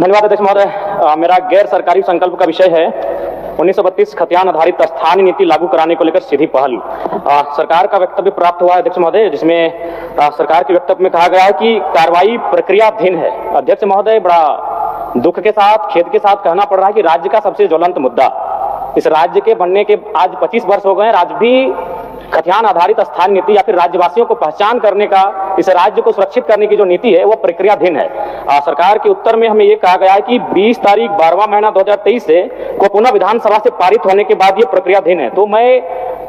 धन्यवाद अध्यक्ष महोदय। मेरा गैर सरकारी संकल्प का विषय है 1932 खतियान आधारित स्थानीय नीति लागू कराने को लेकर सीधी पहल। सरकार का वक्तव्य प्राप्त हुआ है अध्यक्ष महोदय, जिसमें सरकार के वक्तव्य में कहा गया है कि कार्रवाई प्रक्रियाधीन है। अध्यक्ष महोदय, बड़ा दुख के साथ, खेद के साथ कहना पड़ रहा है कि राज्य का सबसे ज्वलंत मुद्दा, इस राज्य के बनने के आज 25 वर्ष हो गए हैं, आज भी खतियान आधारित स्थानीय नीति या फिर राज्यवासियों को पहचान करने का, इस राज्य को सुरक्षित करने की जो नीति है वो प्रक्रियाधीन है। सरकार के उत्तर में हमें ये कहा गया है कि 20 तारीख 12वां महीना 2023 से को पुनः विधानसभा से पारित होने के बाद ये प्रक्रियाधीन है। तो मैं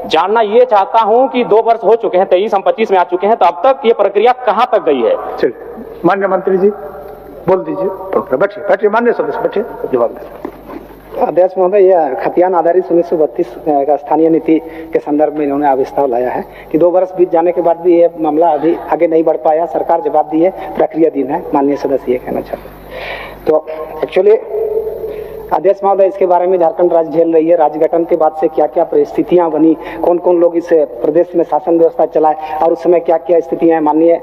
जानना ये चाहता हूं कि 2 वर्ष हो चुके हैं, 23 हम 25 में आ चुके हैं, तो अब तक ये प्रक्रिया कहां तक गई है? माननीय मंत्री जी बोल दीजिए। बैठिए बैठिए, माननीय सदस्य बैठिए, जवाब दें। अध्यक्ष महोदय, यह खतियान आधारित 1932 का स्थानीय नीति के संदर्भ में इन्होंने आविष्कार लाया है कि 2 वर्ष बीत जाने के बाद भी ये मामला अभी आगे नहीं बढ़ पाया। सरकार जवाब दी है, प्रक्रियाधीन है। माननीय सदस्य ये कहना चाहते हैं। तो एक्चुअली अध्यक्ष महोदय, इसके बारे में झारखंड राज्य झेल रही है। राज्य गठन के बाद से क्या क्या परिस्थितियां बनी, कौन कौन लोग इस प्रदेश में शासन व्यवस्था चलाए और उस समय क्या क्या स्थितियां हैं, माननीय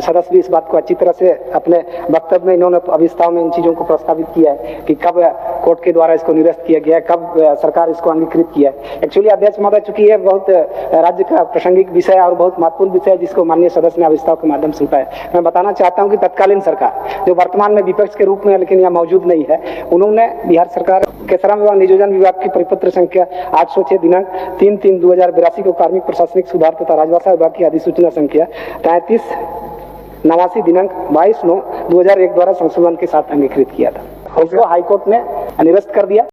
सदस्य भी इस बात को अच्छी तरह से अपने वक्तव्य में इन्होंने अविस्तार में इन चीजों को प्रस्तावित किया है कि कब कोर्ट के द्वारा इसको निरस्त किया गया है, कब सरकार इसको अंगीकृत किया है। एक्चुअली अध्यक्ष महोदय, चूंकि ये बहुत राज्य का प्रासंगिक विषय और बहुत महत्वपूर्ण विषय है जिसको माननीय सदस्य ने अविस्तार के माध्यम से उठाया, मैं बताना चाहता हूँ कि तत्कालीन सरकार जो वर्तमान में विपक्ष के रूप में लेकिन यहाँ मौजूद नहीं है, उन्होंने बिहार सरकार के श्रम एवं नियोजन विभाग की परिपत्र संख्या 806 दिनांक 3/3/2082 को कार्मिक प्रशासनिक सुधार तथा राजभाषा विभाग की अधिसूचना संख्या 3389 दिनांक 22/9/2001 द्वारा संशोधन के साथ अंगीकृत किया था। उसको हाईकोर्ट ने निरस्त कर दिया।